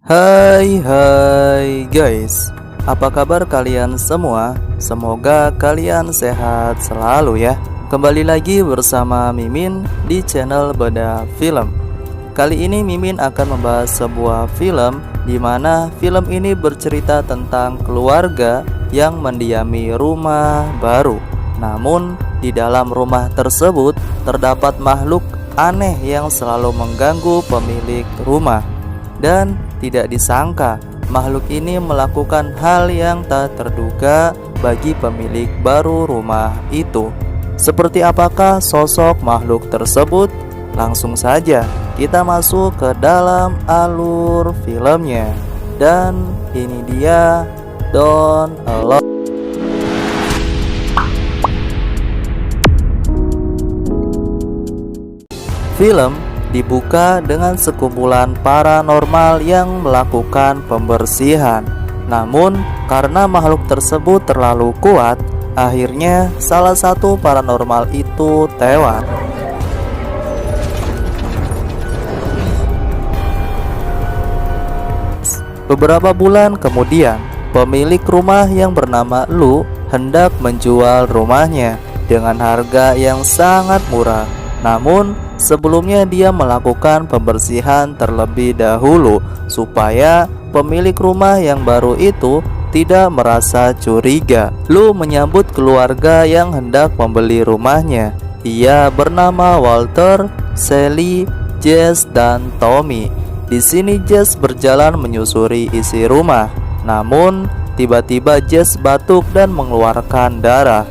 Hai hai guys, apa kabar kalian semua? Semoga kalian sehat selalu ya. Kembali lagi bersama Mimin di channel Bedah Film. Kali ini Mimin akan membahas sebuah film di mana film ini bercerita tentang keluarga yang mendiami rumah baru. Namun di dalam rumah tersebut terdapat makhluk aneh yang selalu mengganggu pemilik rumah. Dan tidak disangka makhluk ini melakukan hal yang tak terduga bagi pemilik baru rumah itu. Seperti apakah sosok makhluk tersebut? Langsung saja kita masuk ke dalam alur filmnya. Dan ini dia Don't Allow. Film dibuka dengan sekumpulan paranormal yang melakukan pembersihan. Namun, karena makhluk tersebut terlalu kuat, akhirnya salah satu paranormal itu tewas. Beberapa bulan kemudian, pemilik rumah yang bernama Lu hendak menjual rumahnya dengan harga yang sangat murah. Namun, sebelumnya dia melakukan pembersihan terlebih dahulu supaya pemilik rumah yang baru itu tidak merasa curiga. Lu menyambut keluarga yang hendak membeli rumahnya. Ia bernama Walter, Sally, Jess, dan Tommy. Di sini Jess berjalan menyusuri isi rumah. Namun, tiba-tiba Jess batuk dan mengeluarkan darah.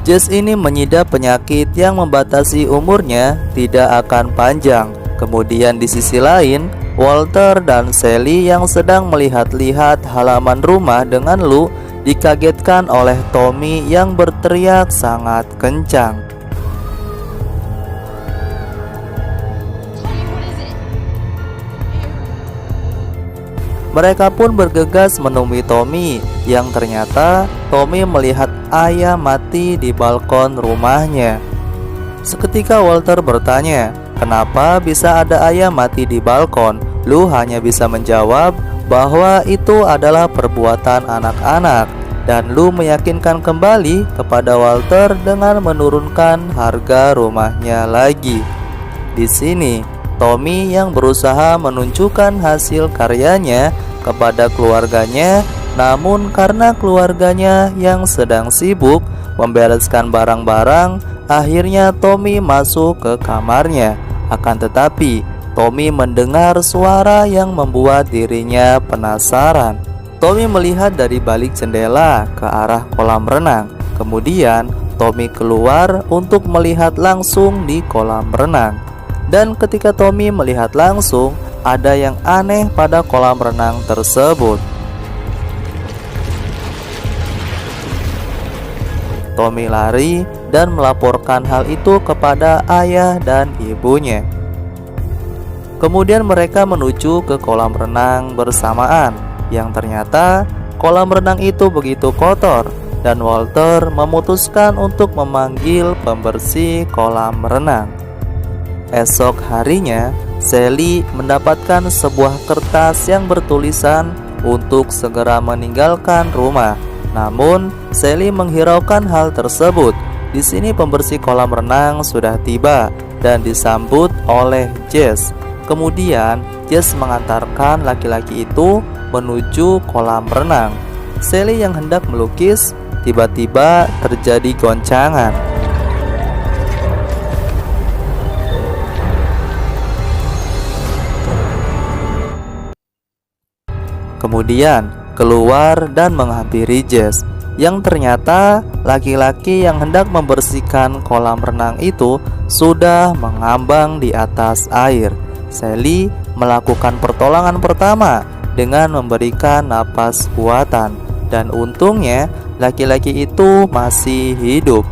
Jess ini mengidap penyakit yang membatasi umurnya tidak akan panjang. Kemudian di sisi lain, Walter dan Sally yang sedang melihat-lihat halaman rumah dengan Lu dikagetkan oleh Tommy yang berteriak sangat kencang. Mereka pun bergegas menemui Tommy, yang ternyata Tommy melihat ayam mati di balkon rumahnya. Seketika Walter bertanya, kenapa bisa ada ayam mati di balkon? Lu hanya bisa menjawab bahwa itu adalah perbuatan anak-anak. Dan Lu meyakinkan kembali kepada Walter dengan menurunkan harga rumahnya lagi. Di sini Tommy yang berusaha menunjukkan hasil karyanya kepada keluarganya, namun karena keluarganya yang sedang sibuk membereskan barang-barang, akhirnya Tommy masuk ke kamarnya. Akan tetapi, Tommy mendengar suara yang membuat dirinya penasaran. Tommy melihat dari balik jendela ke arah kolam renang. Kemudian, Tommy keluar untuk melihat langsung di kolam renang. Dan ketika Tommy melihat langsung, ada yang aneh pada kolam renang tersebut. Tommy lari dan melaporkan hal itu kepada ayah dan ibunya. Kemudian mereka menuju ke kolam renang bersamaan, yang ternyata kolam renang itu begitu kotor, dan Walter memutuskan untuk memanggil pembersih kolam renang. Esok harinya, Sally mendapatkan sebuah kertas yang bertulisan untuk segera meninggalkan rumah. Namun, Sally menghiraukan hal tersebut. Di sini pembersih kolam renang sudah tiba dan disambut oleh Jess. Kemudian, Jess mengantarkan laki-laki itu menuju kolam renang. Sally yang hendak melukis, tiba-tiba terjadi goncangan. Kemudian keluar dan menghampiri Jess, yang ternyata laki-laki yang hendak membersihkan kolam renang itu sudah mengambang di atas air. Sally melakukan pertolongan pertama dengan memberikan napas buatan, dan untungnya laki-laki itu masih hidup.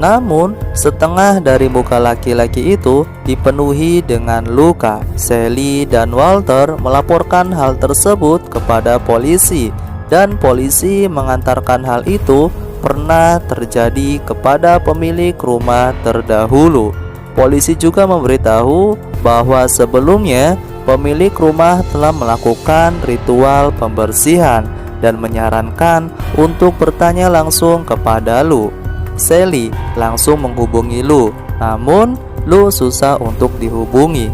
Namun, setengah dari muka laki-laki itu dipenuhi dengan luka. Sally dan Walter melaporkan hal tersebut kepada polisi, dan polisi mengantarkan hal itu pernah terjadi kepada pemilik rumah terdahulu. Polisi juga memberitahu bahwa sebelumnya pemilik rumah telah melakukan ritual pembersihan dan menyarankan untuk bertanya langsung kepada Lou. Sally langsung menghubungi Lou, namun Lou susah untuk dihubungi.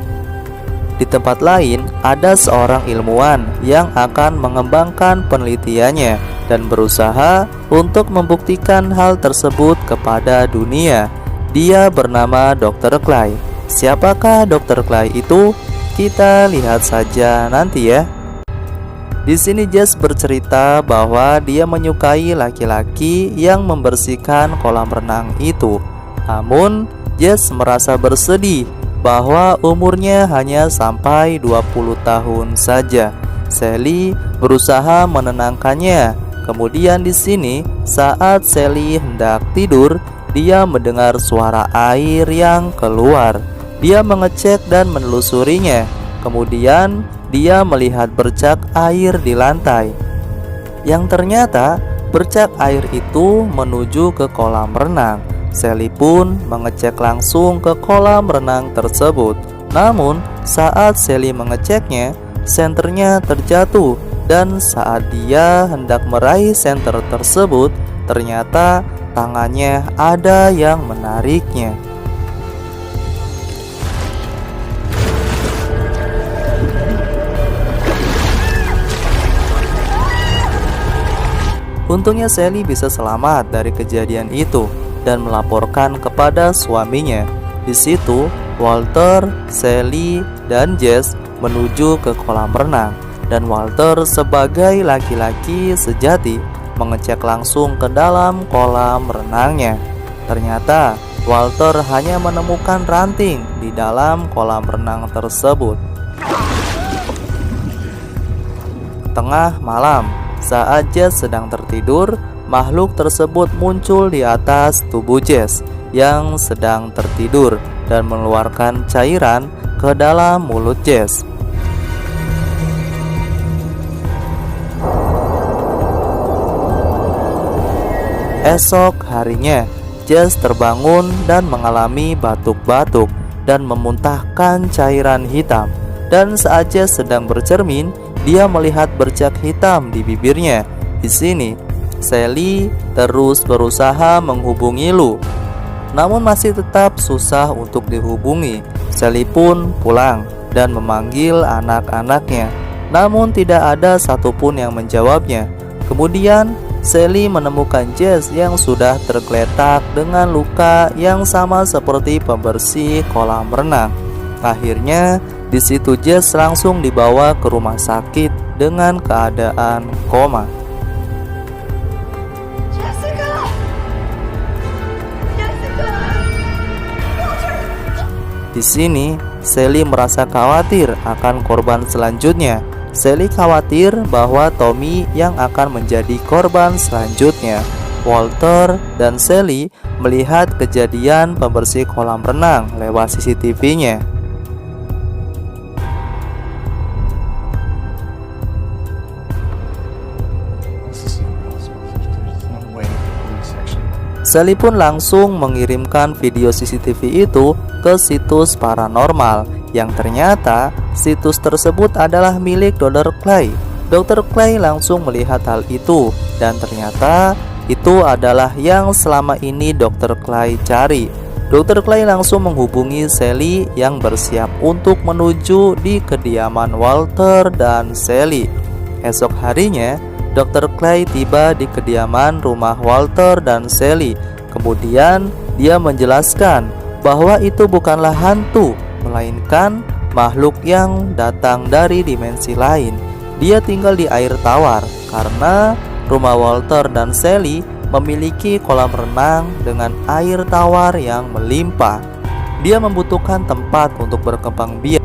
Di tempat lain, ada seorang ilmuwan yang akan mengembangkan penelitiannya dan berusaha untuk membuktikan hal tersebut kepada dunia. Dia bernama Dr. Clay. Siapakah Dr. Clay itu? Kita lihat saja nanti ya. Di sini Jess bercerita bahwa dia menyukai laki-laki yang membersihkan kolam renang itu. Namun, Jess merasa bersedih bahwa umurnya hanya sampai 20 tahun saja. Sally berusaha menenangkannya. Kemudian di sini, saat Sally hendak tidur, dia mendengar suara air yang keluar. Dia mengecek dan menelusurinya. Kemudian dia melihat bercak air di lantai, yang ternyata bercak air itu menuju ke kolam renang. Sally pun mengecek langsung ke kolam renang tersebut. Namun saat Sally mengeceknya, senternya terjatuh, dan saat dia hendak meraih senter tersebut, ternyata tangannya ada yang menariknya. Untungnya Sally bisa selamat dari kejadian itu dan melaporkan kepada suaminya. Di situ, Walter, Sally, dan Jess menuju ke kolam renang, dan Walter sebagai laki-laki sejati mengecek langsung ke dalam kolam renangnya. Ternyata Walter hanya menemukan ranting di dalam kolam renang tersebut. Tengah malam, saat Jess sedang tertidur, makhluk tersebut muncul di atas tubuh Jess yang sedang tertidur dan mengeluarkan cairan ke dalam mulut Jess. Esok harinya, Jess terbangun dan mengalami batuk-batuk dan memuntahkan cairan hitam. Dan saat Jess sedang bercermin, dia melihat bercak hitam di bibirnya. Di sini, Sally terus berusaha menghubungi Lou, namun masih tetap susah untuk dihubungi. Sally pun pulang dan memanggil anak-anaknya, namun tidak ada satupun yang menjawabnya. Kemudian, Sally menemukan Jess yang sudah tergeletak dengan luka yang sama seperti pembersih kolam renang. Akhirnya, di situ Jess langsung dibawa ke rumah sakit dengan keadaan koma. Di sini, Sally merasa khawatir akan korban selanjutnya. Sally khawatir bahwa Tommy yang akan menjadi korban selanjutnya. Walter dan Sally melihat kejadian pembersih kolam renang lewat CCTV-nya. Sally pun langsung mengirimkan video CCTV itu ke situs paranormal, yang ternyata situs tersebut adalah milik Dr. Clay. Dr. Clay langsung melihat hal itu, dan ternyata itu adalah yang selama ini Dr. Clay cari. Dr. Clay langsung menghubungi Sally yang bersiap untuk menuju di kediaman Walter dan Sally. Esok harinya, Dr. Clay tiba di kediaman rumah Walter dan Sally. Kemudian dia menjelaskan bahwa itu bukanlah hantu, melainkan makhluk yang datang dari dimensi lain. Dia tinggal di air tawar karena rumah Walter dan Sally memiliki kolam renang dengan air tawar yang melimpah. Dia membutuhkan tempat untuk berkembang biak,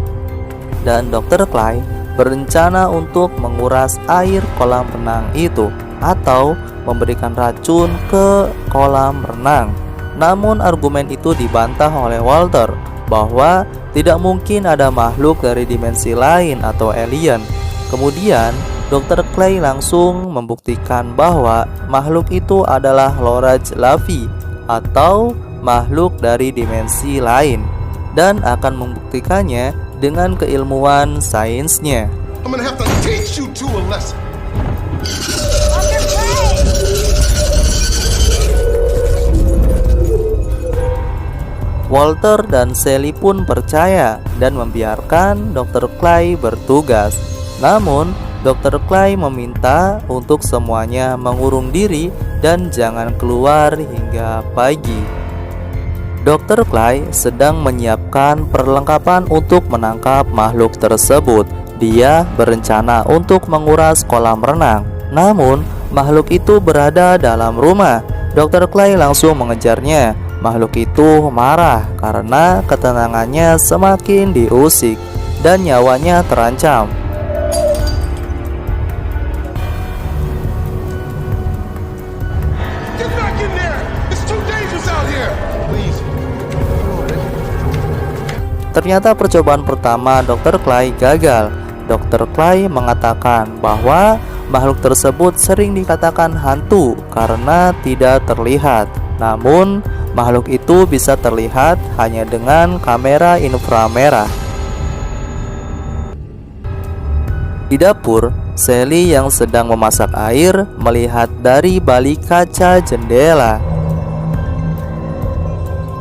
dan Dr. Clay berencana untuk menguras air kolam renang itu atau memberikan racun ke kolam renang. Namun argumen itu dibantah oleh Walter bahwa tidak mungkin ada makhluk dari dimensi lain atau alien. Kemudian Dr. Clay langsung membuktikan bahwa makhluk itu adalah Loraj Lavi atau makhluk dari dimensi lain, dan akan membuktikannya dengan keilmuan sainsnya. I'm gonna have to teach you two a lesson. Walter dan Sally pun percaya dan membiarkan Dr. Clay bertugas. Namun, Dr. Clay meminta untuk semuanya mengurung diri dan jangan keluar hingga pagi. Dr. Clay sedang menyiapkan perlengkapan untuk menangkap makhluk tersebut. Dia berencana untuk menguras kolam renang. Namun, makhluk itu berada dalam rumah. Dr. Clay langsung mengejarnya. Makhluk itu marah karena ketenangannya semakin diusik dan nyawanya terancam. Get back in there! It's too dangerous out here! Please. Ternyata percobaan pertama Dr. Clay gagal. Dr. Clay mengatakan bahwa makhluk tersebut sering dikatakan hantu karena tidak terlihat. Namun, makhluk itu bisa terlihat hanya dengan kamera inframerah. Di dapur, Sally yang sedang memasak air melihat dari balik kaca jendela.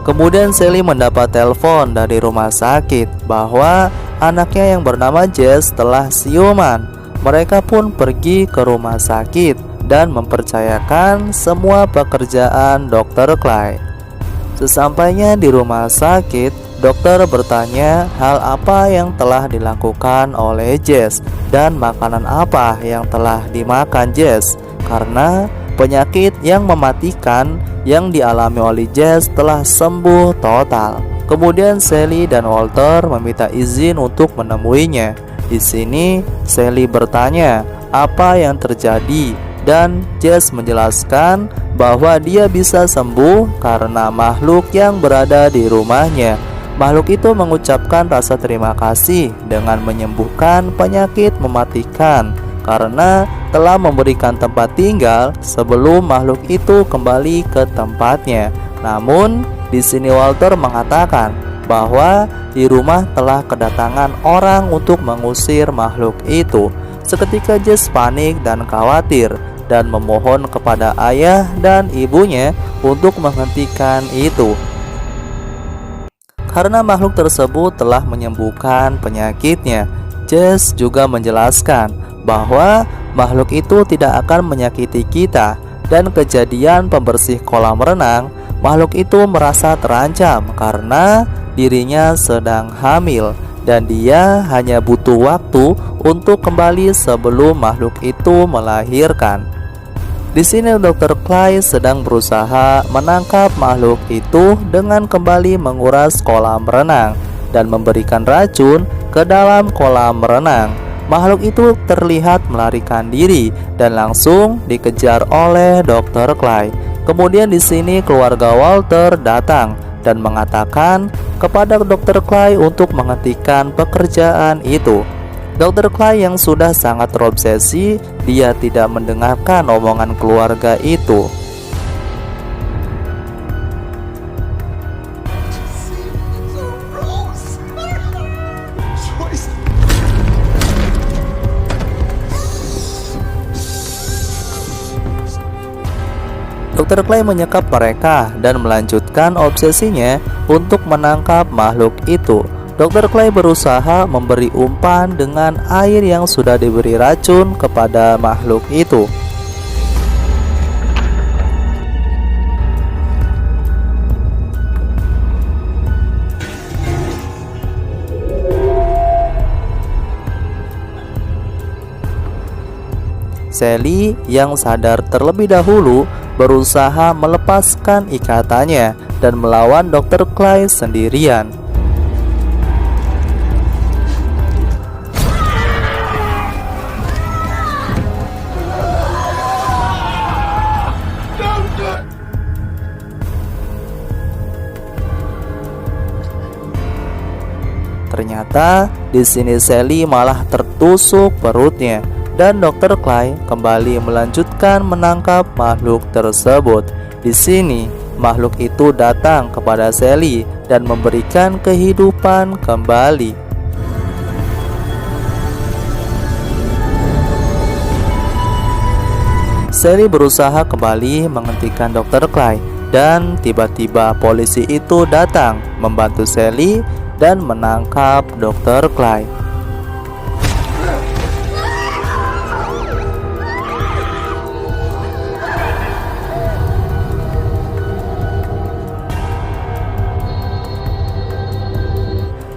Kemudian Sally mendapat telepon dari rumah sakit bahwa anaknya yang bernama Jess telah siuman. Mereka pun pergi ke rumah sakit dan mempercayakan semua pekerjaan Dr. Clay. Sesampainya di rumah sakit, dokter bertanya hal apa yang telah dilakukan oleh Jess dan makanan apa yang telah dimakan Jess, karena penyakit yang mematikan yang dialami oleh Jess telah sembuh total. Kemudian Sally dan Walter meminta izin untuk menemuinya. Di sini Sally bertanya apa yang terjadi dan Jess menjelaskan bahwa dia bisa sembuh karena makhluk yang berada di rumahnya. Makhluk itu mengucapkan rasa terima kasih dengan menyembuhkan penyakit mematikan karena telah memberikan tempat tinggal sebelum makhluk itu kembali ke tempatnya. Namun, di sini Walter mengatakan bahwa di rumah telah kedatangan orang untuk mengusir makhluk itu. Seketika Jess panik dan khawatir dan memohon kepada ayah dan ibunya untuk menghentikan itu, karena makhluk tersebut telah menyembuhkan penyakitnya. Jess juga menjelaskan bahwa makhluk itu tidak akan menyakiti kita, dan kejadian pembersih kolam renang, makhluk itu merasa terancam karena dirinya sedang hamil dan dia hanya butuh waktu untuk kembali sebelum makhluk itu melahirkan. Di sini Dr. Clay sedang berusaha menangkap makhluk itu dengan kembali menguras kolam renang dan memberikan racun ke dalam kolam renang. Makhluk itu terlihat melarikan diri dan langsung dikejar oleh Dr. Clay. Kemudian di sini keluarga Walter datang dan mengatakan kepada Dr. Clay untuk menghentikan pekerjaan itu. Dr. Clay yang sudah sangat terobsesi, dia tidak mendengarkan omongan keluarga itu. Dr. Clay menyekap mereka dan melanjutkan obsesinya untuk menangkap makhluk itu. Dr. Clay berusaha memberi umpan dengan air yang sudah diberi racun kepada makhluk itu. Sally yang sadar terlebih dahulu berusaha melepaskan ikatannya dan melawan Dr. Clay sendirian. Ternyata di sini Sally malah tertusuk perutnya dan Dr. Clay kembali melanjutkan menangkap makhluk tersebut. Di sini makhluk itu datang kepada Sally dan memberikan kehidupan kembali. Sally berusaha kembali menghentikan Dr. Clay dan tiba-tiba polisi itu datang membantu Sally dan menangkap Dr. Clay.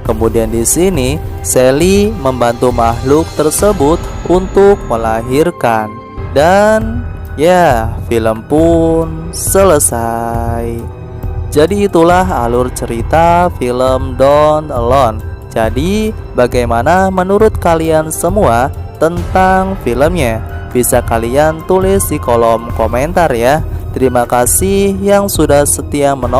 Kemudian di sini Sally membantu makhluk tersebut untuk melahirkan. Dan ya, film pun selesai. Jadi itulah alur cerita film Don't Alone. Jadi bagaimana menurut kalian semua tentang filmnya? Bisa kalian tulis di kolom komentar ya. Terima kasih yang sudah setia menonton.